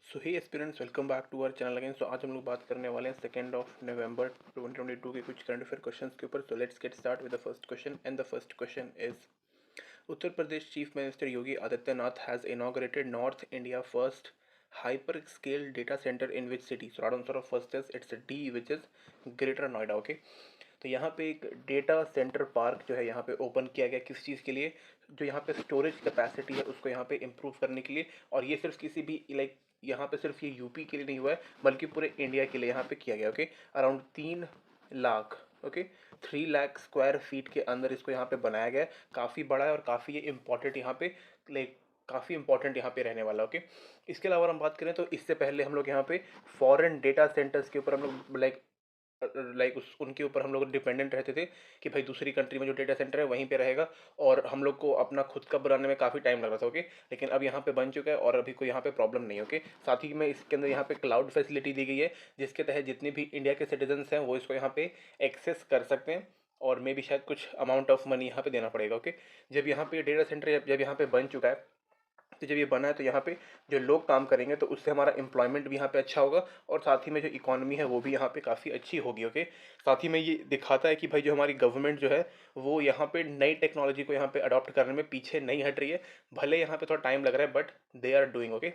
So hey aspirants, welcome back to our channel again. So आज हम लोग बात करने वाले हैं 2 नवंबर 2022 के कुछ करंट अफेयर क्वेश्चंस के ऊपर। So let's get start with the first question and the first question is Uttar Pradesh chief minister Yogi Adityanath has inaugurated north India first hyper scale data center in which city? So right answer of first is it's a D, which is greater Noida. Okay, तो यहाँ पे एक data centre park जो है यहाँ पे open किया गया किस चीज़ के लिए? जो यहाँ पे स्टोरेज कैपेसिटी है उसको यहाँ पे इम्प्रूव करने के लिए। और ये सिर्फ किसी भी यहाँ पे सिर्फ ये यूपी के लिए नहीं हुआ है बल्कि पूरे इंडिया के लिए यहाँ पे किया गया। Okay, around 3 lakh, okay, 3 lakh square feet के अंदर इसको यहाँ पे बनाया गया है। काफ़ी बड़ा है और काफ़ी ये इम्पोर्टेंट यहाँ पे काफ़ी इंपॉर्टेंट यहाँ पे रहने वाला। ओके, इसके अलावा हम बात करें तो इससे पहले हम लोग यहाँ पे फॉरेन डेटा सेंटर्स के ऊपर हम लोग उस उनके ऊपर हम लोग डिपेंडेंट रहते थे कि भाई दूसरी कंट्री में जो डेटा सेंटर है वहीं पे रहेगा, और हम लोग को अपना खुद का बनाने में काफ़ी टाइम लग रहा था। ओके, लेकिन अब यहाँ पे बन चुका है और अभी कोई यहाँ पे प्रॉब्लम नहीं है। ओके, साथ ही में इसके अंदर यहाँ पे क्लाउड फैसिलिटी दी गई है जिसके तहत जितने भी इंडिया के सिटीजन्स हैं वो इसको यहाँ पे एक्सेस कर सकते हैं, और मे भी शायद कुछ अमाउंट ऑफ मनी यहाँ पे देना पड़ेगा। ओके, जब यहाँ पे डेटा सेंटर जब यहाँ पे बन चुका है, तो जब ये बना है तो यहाँ पे जो लोग काम करेंगे तो उससे हमारा एम्प्लॉयमेंट भी यहाँ पे अच्छा होगा, और साथ ही में जो इकोनॉमी है वो भी यहाँ पे काफ़ी अच्छी होगी। ओके, साथ ही में ये दिखाता है कि भाई जो हमारी गवर्नमेंट जो है वो यहाँ पे नई टेक्नोलॉजी को यहाँ पे अडॉप्ट करने में पीछे नहीं हट रही है। भले यहाँ पे थोड़ा टाइम लग रहा है but they are doing. Okay,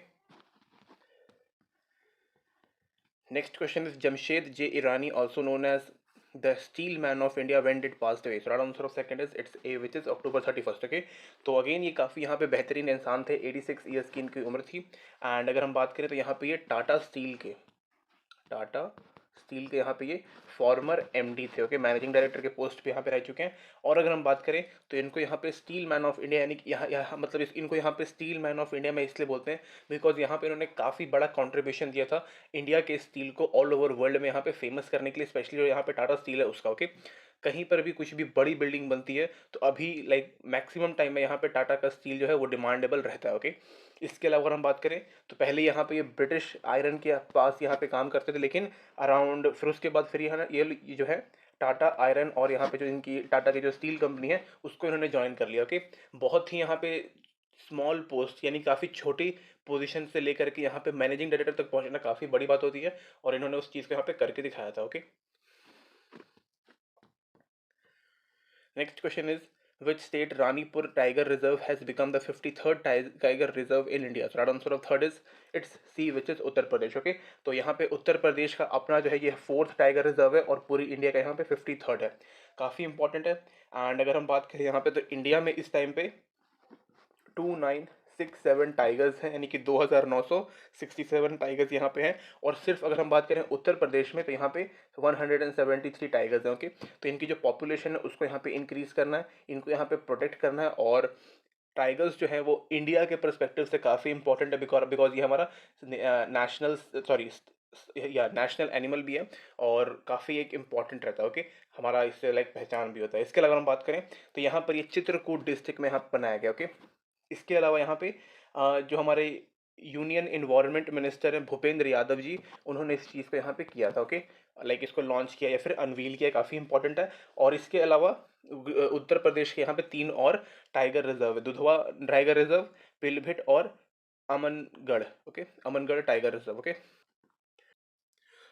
next question is Jamshed J Irani also known as the steel man of India when did passed away? So right answer of second is it's A, which is October 31st। Okay, तो again ये काफ़ी यहाँ पे बेहतरीन इंसान थे, 86 years की इनकी उम्र थी। एंड अगर हम बात करें तो यहाँ पे ये टाटा स्टील के यहाँ पे ये फॉर्मर एमडी थे। ओके, मैनेजिंग डायरेक्टर के पोस्ट पे यहाँ पे रह चुके हैं। और अगर हम बात करें तो इनको यहाँ पे स्टील मैन ऑफ इंडिया यानी कि यहाँ मतलब इनको यहाँ पे स्टील मैन ऑफ इंडिया में इसलिए बोलते हैं बिकॉज यहाँ पे इन्होंने काफ़ी बड़ा कंट्रीब्यूशन दिया था इंडिया के स्टील को ऑल ओवर वर्ल्ड में यहाँ पे फेमस करने के लिए, स्पेशली जो यहाँ पे टाटा स्टील है उसका। ओके, कहीं पर भी कुछ भी बड़ी बिल्डिंग बनती है तो अभी मैक्सिमम टाइम में यहाँ पे टाटा का स्टील जो है वो डिमांडेबल रहता है। ओके, इसके अलावा अगर हम बात करें तो पहले यहाँ पे ये ब्रिटिश आयरन के पास यहाँ पे काम करते थे, लेकिन अराउंड फिर उसके बाद फिर यहाँ ये जो है टाटा आयरन और यहाँ पे जो इनकी टाटा की जो स्टील कंपनी है उसको इन्होंने ज्वाइन कर लिया। ओके, बहुत ही यहाँ पे स्मॉल पोस्ट यानी काफ़ी छोटी पोजीशन से लेकर के यहाँ पे मैनेजिंग डायरेक्टर तक पहुँचना काफ़ी बड़ी बात होती है, और इन्होंने उस चीज़ को यहाँ पे करके दिखाया था। Okay, next question is which state Ranipur Tiger Reserve has become the 53rd tiger reserve in India? So right answer of third is it's C, which is Uttar Pradesh. Okay, तो यहाँ पे उत्तर प्रदेश का अपना जो है ये 4th टाइगर रिजर्व है और पूरी इंडिया का यहाँ पे 53rd है। काफ़ी इंपॉर्टेंट है। एंड अगर हम बात करें यहाँ पे तो इंडिया में इस टाइम पे 2967 टाइगर्स हैं, यानी कि 2967 टाइगर्स यहाँ पे हैं। और सिर्फ अगर हम बात करें उत्तर प्रदेश में तो यहाँ पे 173 टाइगर्स हैं। ओके, तो इनकी जो पॉपुलेशन है उसको यहाँ पे इंक्रीज करना है, इनको यहाँ पे प्रोटेक्ट करना है। और टाइगर्स जो है वो इंडिया के परस्पेक्टिव से काफ़ी इंपॉर्टेंट है बिकॉज बिकॉज ये हमारा नेशनल सॉरी या नेशनल एनिमल भी है और काफ़ी एक इम्पॉर्टेंट रहता है। ओके, हमारा इससे पहचान भी होता है। इसके अलावा हम बात करें तो यहाँ पर ये चित्रकूट डिस्ट्रिक्ट में यहाँ बनाया गया। ओके, इसके अलावा यहाँ पे जो हमारे यूनियन इन्वायरमेंट मिनिस्टर हैं भूपेंद्र यादव जी, उन्होंने इस चीज़ को यहाँ पे किया था। ओके, इसको लॉन्च किया या फिर अनवील किया, काफ़ी इंपॉर्टेंट है। और इसके अलावा उत्तर प्रदेश के यहाँ पे 3 और टाइगर रिजर्व है, दुधवा टाइगर रिजर्व, पिलभिट और Amangarh. Okay, Amangarh tiger reserve. Okay,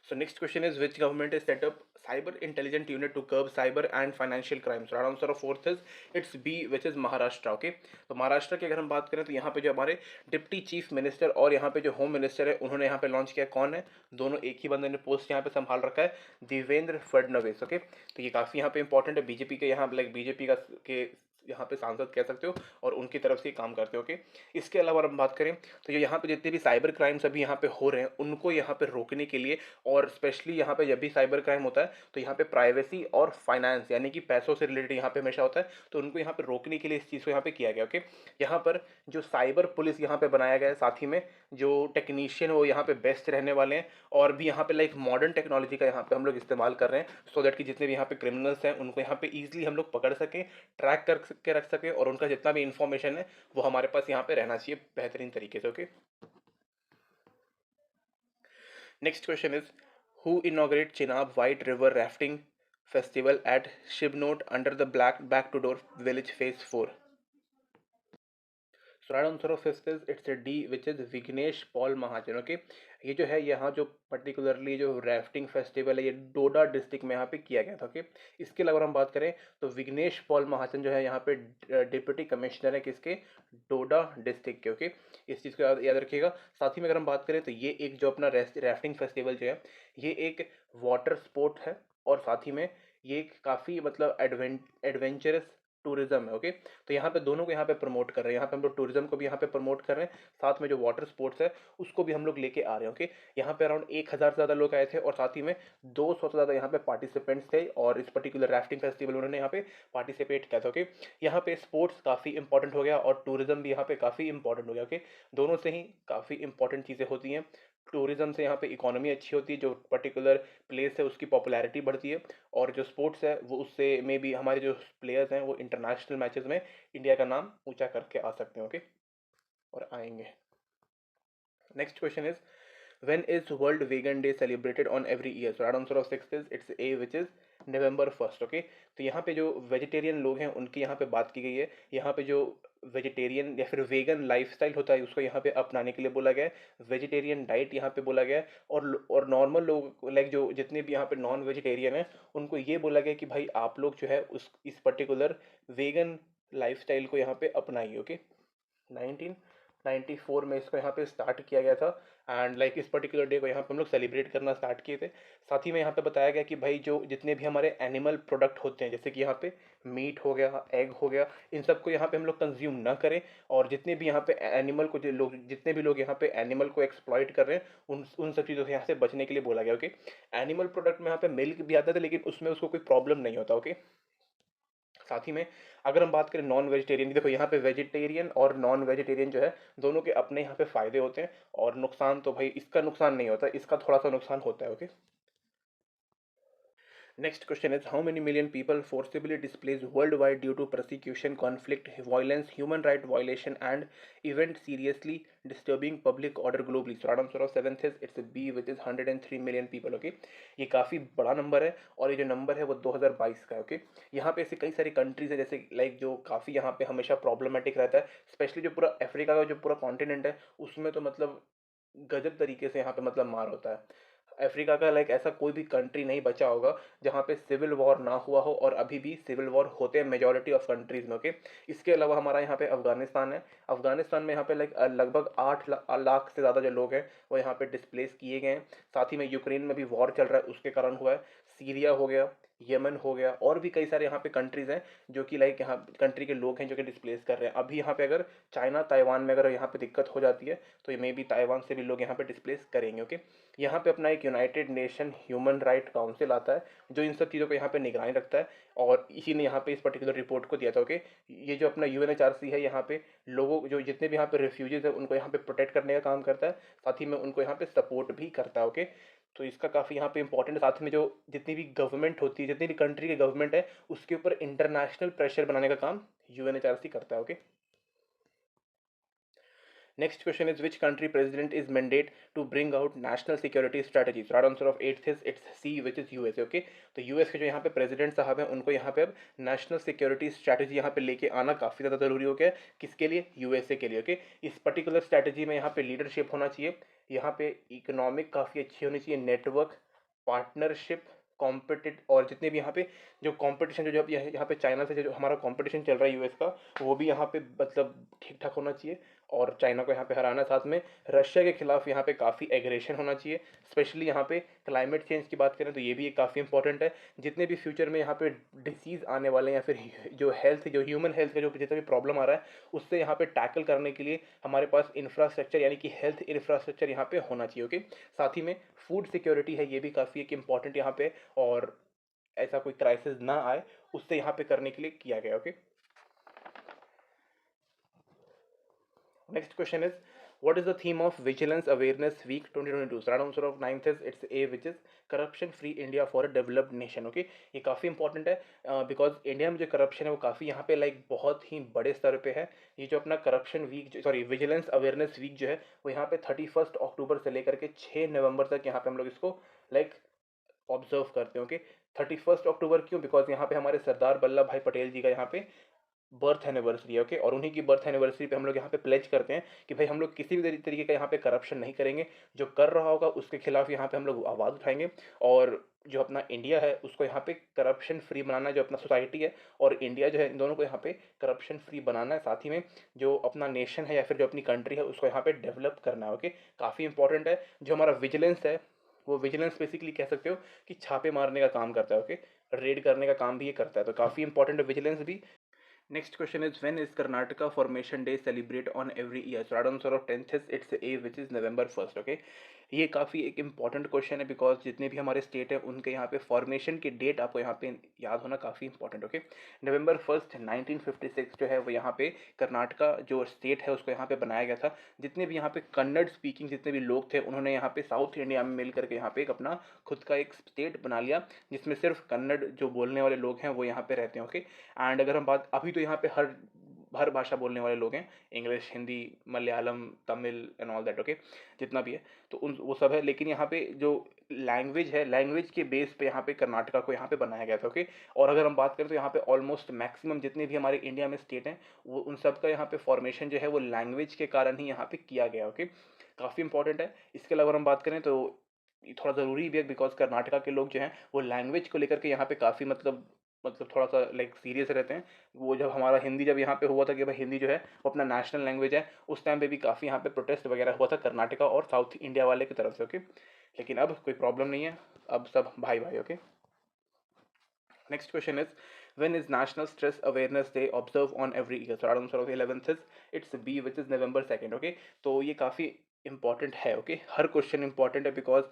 so next question is which government is set up cyber intelligent unit to curb cyber and financial crimes? So right answer of fourth is it's B, which is Maharashtra. Okay, तो महाराष्ट्र की अगर हम बात करें तो यहाँ पे जो हमारे डिप्टी चीफ मिनिस्टर और यहाँ पे जो होम मिनिस्टर है उन्होंने यहाँ पे लॉन्च किया। कौन है? दोनों एक ही बंदे ने पोस्ट यहाँ पे संभाल रखा है, देवेंद्र फडणवीस। ओके, तो ये काफ़ी यहाँ पे इंपॉर्टेंट है, बीजेपी के यहाँ बीजेपी का के यहाँ पे सांसद कह सकते हो और उनकी तरफ से काम करते हो। ओके, इसके अलावा हम बात करें तो जो यहाँ पे जितने भी साइबर क्राइम्स अभी यहाँ पे हो रहे हैं उनको यहाँ पे रोकने के लिए, और स्पेशली यहाँ पे जब भी साइबर क्राइम होता है तो यहाँ पे प्राइवेसी और फाइनेंस यानी कि पैसों से रिलेटेड यहाँ पे हमेशा होता है, तो उनको यहाँ पे रोकने के लिए इस चीज़ को यहाँ पे किया गया। ओके, यहाँ पर जो साइबर पुलिस यहाँ पे बनाया गया है, साथ ही में जो टेक्नीशियन वो यहाँ पे बेस्ट रहने वाले हैं, और भी यहाँ पे मॉडर्न टेक्नोलॉजी का यहाँ पे हम लोग इस्तेमाल कर रहे हैं सो दैट कि जितने भी यहाँ पे क्रिमिनल्स हैं उनको यहाँ पे ईजिली हम लोग पकड़ सकें, ट्रैक कर के रख सकें, और उनका जितना भी इंफॉर्मेशन है वो हमारे पास यहाँ पे रहना चाहिए बेहतरीन तरीके से। Okay, next question is who inaugurate Chenab white river rafting festival at Shivnot under the black back to door village phase 4? So right answer of fifth is it's D which is Vighnesh Paul Mahajan. Okay, ये जो है यहाँ जो particularly जो rafting festival है ये डोडा district में यहाँ पे किया गया था। ओके, इसके अलावा हम बात करें तो विघ्नेश पॉल महाजन जो है यहाँ पे डिप्टी कमिश्नर है किसके, डोडा डिस्ट्रिक्ट के। ओके, इस चीज़ को याद रखिएगा। साथ ही में अगर हम बात करें तो ये एक जो अपना राफ्टिंग फेस्टिवल जो है ये एक वाटर स्पोर्ट है और साथ ही में ये एक काफ़ी मतलब एडवेंचरस टूरिज्म है। ओके, तो यहाँ पे दोनों को यहाँ पे प्रमोट कर रहे हैं, यहाँ पे हम लोग टूरिज्म को भी यहाँ पे प्रमोट कर रहे हैं, साथ में जो वाटर स्पोर्ट्स है उसको भी हम लोग लेके आ रहे हैं। ओके, यहाँ पे अराउंड 1,000 से ज़्यादा लोग आए थे और साथ ही में 200 से ज़्यादा यहाँ पे पार्टिसिपेंट्स थे और इस पर्टिकुलर राफ्टिंग फेस्टिवल उन्होंने यहाँ पे पार्टिसिपेट किया था। ओके, यहाँ पे स्पोर्ट्स काफ़ी इंपॉर्टेंट हो गया और टूरिज्म भी यहाँ पे काफ़ी इंपॉर्टेंट हो गया। ओके, दोनों से ही काफ़ी इंपॉर्टेंट चीज़ें होती हैं। टूरिज्म से यहाँ पे इकोनॉमी अच्छी होती है, जो पर्टिकुलर प्लेस है उसकी पॉपुलैरिटी बढ़ती है और जो स्पोर्ट्स है वो उससे मे बी हमारे जो प्लेयर्स हैं वो इंटरनेशनल मैचेस में इंडिया का नाम ऊंचा करके आ सकते हैं। ओके, और आएंगे। Next question is when is world vegan day celebrated on every year? So right answer of sixth is it's a which is November 1st। Okay, तो यहाँ पे जो वेजिटेरियन लोग हैं उनकी यहाँ पे बात की गई है। यहाँ पे जो वेजिटेरियन या फिर वेगन लाइफस्टाइल होता है उसको यहाँ पे अपनाने के लिए बोला गया है। वेजिटेरियन डाइट यहाँ पे बोला गया है और नॉर्मल लोग लाइक जो जितने भी यहाँ पे नॉन वेजिटेरियन हैं उनको ये बोला गया कि भाई आप लोग जो है उस इस पर्टिकुलर वेगन लाइफस्टाइल को यहाँ पे अपनाइए। ओके, 1994 में इसको यहाँ पे स्टार्ट किया गया था एंड लाइक इस पर्टिकुलर डे को यहाँ पे हम लोग सेलिब्रेट करना स्टार्ट किए थे। साथ ही में यहाँ पे बताया गया कि भाई जो जितने भी हमारे एनिमल प्रोडक्ट होते हैं जैसे कि यहाँ पे मीट हो गया, एग हो गया, इन सबको यहाँ पे हम लोग कंज्यूम ना करें और जितने भी यहाँ पे एनिमल को जो लोग जितने भी लोग यहाँ पे एनिमल को एक्सप्लॉइट कर रहे हैं उन सब चीज़ों से यहाँ से बचने के लिए बोला गया। ओके, एनिमल प्रोडक्ट में यहाँ पे मिल्क भी आता था लेकिन उसमें उसको कोई प्रॉब्लम नहीं होता। ओके, साथ ही में अगर हम बात करें नॉन वेजिटेरियन की, देखो यहाँ पे वेजिटेरियन और नॉन वेजिटेरियन जो है दोनों के अपने यहाँ पे फायदे होते हैं और नुकसान तो भाई इसका नुकसान नहीं होता, इसका थोड़ा सा नुकसान होता है। Okay, next question is how many million people forcibly displaced worldwide due to persecution, conflict, violence, human right violation and event seriously disturbing public order globally? So right answer of seventh is it's a B which is 103 million people। Okay, ये काफ़ी बड़ा number है और ये जो number है वो 2022 का है। ओके, यहाँ पे ऐसे कई सारी कंट्रीज है जैसे लाइक जो काफ़ी यहाँ पे हमेशा प्रॉब्लमेटिक रहता है, स्पेशली जो पूरा अफ्रीका का जो पूरा कॉन्टिनेंट है उसमें तो मतलब गजब तरीके से यहाँ पे मतलब मार होता है। अफ्रीका का लाइक ऐसा कोई भी कंट्री नहीं बचा होगा जहाँ पे सिविल वॉर ना हुआ हो और अभी भी सिविल वॉर होते हैं मेजॉरिटी ऑफ कंट्रीज में। ओके, इसके अलावा हमारा यहाँ पे अफगानिस्तान है। अफगानिस्तान में यहाँ पे लाइक लगभग 8 लाख से ज़्यादा जो लोग हैं वो यहाँ पे डिस्प्लेस किए गए हैं। साथ ही में यूक्रेन में भी वॉर चल रहा है उसके कारण हुआ है। सीरिया हो गया, यमन हो गया और भी कई सारे यहाँ पे कंट्रीज़ हैं जो कि लाइक यहाँ कंट्री के लोग हैं जो कि डिस्प्लेस कर रहे हैं। अभी यहाँ पे अगर चाइना ताइवान में अगर यहाँ पे दिक्कत हो जाती है तो ये मे बी ताइवान से भी लोग यहाँ पे डिस्प्लेस करेंगे। ओके, यहाँ पे अपना एक United nation human right council आता है जो इन सब चीज़ों को यहाँ पे निगरानी रखता है और इसी ने यहाँ पे इस पर्टिकुलर रिपोर्ट को दिया था। ओके, ये जो अपना UNHRC है यहाँ पे लोगों जो जितने भी यहाँ पे रेफ्यूजीज है उनको यहाँ पे प्रोटेक्ट करने का काम करता है, साथ ही में उनको यहाँ पे सपोर्ट भी करता है। ओके, तो इसका काफ़ी यहाँ पे इंपॉर्टेंट, साथ में जो जितनी भी गवर्नमेंट होती है जितनी भी कंट्री की गवर्नमेंट है उसके ऊपर इंटरनेशनल प्रेशर बनाने का काम UNHRC करता है। Okay, next question is which country president is mandate to bring out national security strategies? So right answer of eighth is it's C which is USA। okay, तो US के जो यहाँ पे प्रेसिडेंट साहब हैं उनको यहाँ पे अब नेशनल सिक्योरिटी स्ट्रैटेजी यहाँ पे लेके आना काफ़ी ज़्यादा ज़रूरी हो गया है। किसके लिए? यूएसए के लिए। ओके, इस पर्टिकुलर स्ट्रैटेजी में यहाँ पे लीडरशिप होना चाहिए, यहाँ पे इकोनॉमिक काफ़ी अच्छी होनी चाहिए, नेटवर्क, पार्टनरशिप, कॉम्पिटिट और जितने भी यहाँ पे जो कंपटीशन जो जब यहाँ पे चाइना से जो हमारा कंपटीशन चल रहा है यूएस का वो भी यहाँ पे मतलब ठीक ठाक होना चाहिए और चाइना को यहाँ पे हराना, साथ में रशिया के खिलाफ यहाँ पे काफ़ी एग्रेशन होना चाहिए। स्पेशली यहाँ पे क्लाइमेट चेंज की बात करें तो ये भी एक काफ़ी इंपॉर्टेंट है। जितने भी फ्यूचर में यहाँ पे डिसीज़ आने वाले हैं या फिर जो हेल्थ जो ह्यूमन हेल्थ का जो जितना भी प्रॉब्लम आ रहा है उससे यहाँ पे टैकल करने के लिए हमारे पास इंफ्रास्ट्रक्चर यानी कि हेल्थ इंफ्रास्ट्रक्चर यहाँ पे होना चाहिए। ओके, साथ ही में फूड सिक्योरिटी है ये भी काफ़ी एक इम्पॉर्टेंट यहाँ पे और ऐसा कोई क्राइसिस ना आए उससे यहाँ पे करने के लिए किया गया। Okay, next question is what is the theme of vigilance awareness week 2022? So right answer of ninth is it's A which is corruption free India for a developed nation। Okay, ये काफ़ी इंपॉर्टेंट है because India में जो corruption है वो काफ़ी यहाँ पे लाइक बहुत ही बड़े स्तर पे है। ये जो अपना corruption week sorry vigilance awareness week जो है वो यहाँ पे 31 अक्टूबर से लेकर के 6 नवंबर तक यहाँ पे हम लोग इसको लाइक ऑब्जर्व करते हैं। ओके, 31 अक्टूबर क्यों? बिकॉज यहाँ पे हमारे सरदार वल्लभ भाई पटेल जी का यहाँ पे बर्थ एनिवर्सरी है, ओके, और उन्हीं की बर्थ एनिवर्सरी पे हम लोग यहाँ पे प्लेज करते हैं कि भाई हम लोग किसी भी तरीके का यहाँ पे करप्शन नहीं करेंगे, जो कर रहा होगा उसके खिलाफ यहाँ पे हम लोग आवाज़ उठाएंगे, और जो अपना इंडिया है उसको यहाँ पे करप्शन फ्री बनाना है, जो अपना सोसाइटी है और इंडिया जो है, इन दोनों को यहाँ पे करप्शन फ्री बनाना है, साथ ही में जो अपना नेशन है या फिर जो अपनी कंट्री है उसको यहाँ पे डेवलप करना है, ओके। काफ़ी इंपॉर्टेंट है। जो हमारा विजिलेंस है, वो विजिलेंस बेसिकली कह सकते हो कि छापे मारने का काम करता है, ओके, रेड करने का काम भी ये करता है, तो काफ़ी इंपॉर्टेंट है विजिलेंस भी। Next question is, when is Karnataka Formation Day celebrate on every year? So right answer of 10th is it's A, which is November 1st. Okay, ये काफ़ी एक इम्पॉर्टेंट क्वेश्चन है बिकॉज जितने भी हमारे स्टेट है उनके यहाँ पे फॉर्मेशन की डेट आपको यहाँ पे याद होना काफ़ी इंपॉर्टेंट। ओके, नवंबर 1 1956 जो है वो यहाँ पे कर्नाटका जो स्टेट है उसको यहाँ पे बनाया गया था। जितने भी यहाँ पे कन्नड़ स्पीकिंग जितने भी लोग थे उन्होंने यहाँ पे साउथ इंडिया में मिल करके यहाँ पे एक अपना खुद का एक स्टेट बना लिया, जिसमें सिर्फ कन्नड़ जो बोलने वाले लोग हैं वो यहाँ पे रहते हैं। ओके, एंड अगर हम बात, अभी तो यहाँ पे हर भाषा बोलने वाले लोग हैं, English, Hindi, Malayalam, Tamil and all that, okay, जितना भी है तो उन वो सब है, लेकिन यहाँ पे जो लैंग्वेज है, लैंग्वेज के बेस पे यहाँ पे कर्नाटका को यहाँ पे बनाया गया था, ओके। और अगर हम बात करें तो यहाँ पे ऑलमोस्ट मैक्सिमम जितने भी हमारे इंडिया में स्टेट हैं वो उन सब का यहाँ पे फॉर्मेशन जो है वो लैंग्वेज के कारण ही यहाँ पे किया गया, ओके। काफ़ी इंपॉर्टेंट है। इसके अलावा हम बात करें तो ये थोड़ा ज़रूरी भी है बिकॉज कर्नाटका के लोग जो हैं वो लैंग्वेज को लेकर के यहाँ पे काफ़ी मतलब थोड़ा सा लाइक सीरियस रहते हैं। वो जब हमारा हिंदी जब यहाँ पे हुआ था कि भाई हिंदी जो है वो अपना नेशनल लैंग्वेज है, उस टाइम पे भी काफ़ी यहाँ पे प्रोटेस्ट वगैरह हुआ था कर्नाटका और साउथ इंडिया वाले की तरफ से, ओके। लेकिन अब कोई प्रॉब्लम नहीं है, अब सब भाई भाई, okay. Next question is, when is National Stress Awareness Day observed on every year? So answer of 11th is it's B, which is November 2nd, okay. तो ये काफ़ी इंपॉर्टेंट है, ओके। हर क्वेश्चन इंपॉर्टेंट है बिकॉज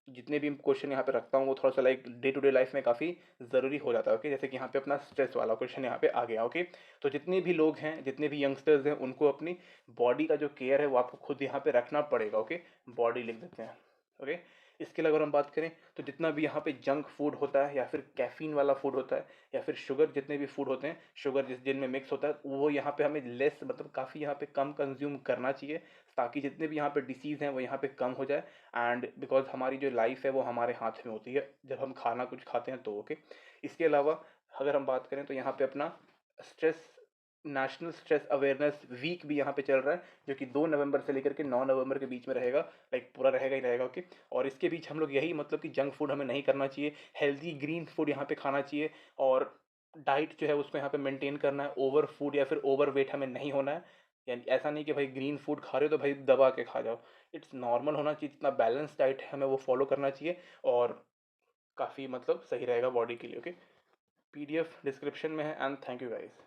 जितने भी question यहाँ पे रखता हूँ वो थोड़ा सा like day to day life में काफ़ी ज़रूरी हो जाता है, ओके। जैसे कि यहाँ पे अपना स्ट्रेस वाला क्वेश्चन यहाँ पे आ गया, ओके। तो जितने भी लोग हैं, जितने भी यंगस्टर्स हैं, उनको अपनी बॉडी का जो केयर है वो आपको खुद यहाँ पे रखना पड़ेगा, ओके। बॉडी लिख देते हैं, ओके। इसके अलावा अगर हम बात करें तो जितना भी यहाँ पे जंक फूड होता है या फिर कैफीन वाला फूड होता है या फिर शुगर, जितने भी फूड होते हैं शुगर जिनमें मिक्स होता है, वो यहाँ पे हमें लेस मतलब काफ़ी यहाँ पे कम कंज्यूम करना चाहिए, ताकि जितने भी यहाँ पे डिसीज़ हैं वो यहाँ पे कम हो जाए। एंड बिकॉज हमारी जो लाइफ है वो हमारे हाथ में होती है जब हम खाना कुछ खाते हैं तो, ओके। इसके अलावा अगर हम बात करें तो यहाँ पे अपना stress national stress awareness week भी यहाँ पे चल रहा है, जो कि 2 नवंबर से लेकर के 9 नवंबर के बीच में रहेगा, लाइक पूरा रहेगा ही रहेगा, ओके। और इसके बीच हम लोग यही मतलब कि जंक फूड हमें नहीं करना चाहिए, हेल्दी ग्रीन फूड यहाँ पे खाना चाहिए, और डाइट जो है उसको यहाँ पे मेंटेन करना है। ओवर फूड या फिर ओवर वेट हमें नहीं होना है, यानी ऐसा नहीं कि भाई ग्रीन फूड खा रहे हो तो भाई दबा के खा जाओ। इट्स नॉर्मल होना चाहिए, जितना बैलेंस डाइट है हमें वो फॉलो करना चाहिए, और काफ़ी मतलब सही रहेगा बॉडी के लिए, ओके। पीडीएफ डिस्क्रिप्शन में है, एंड थैंक यू गाइस।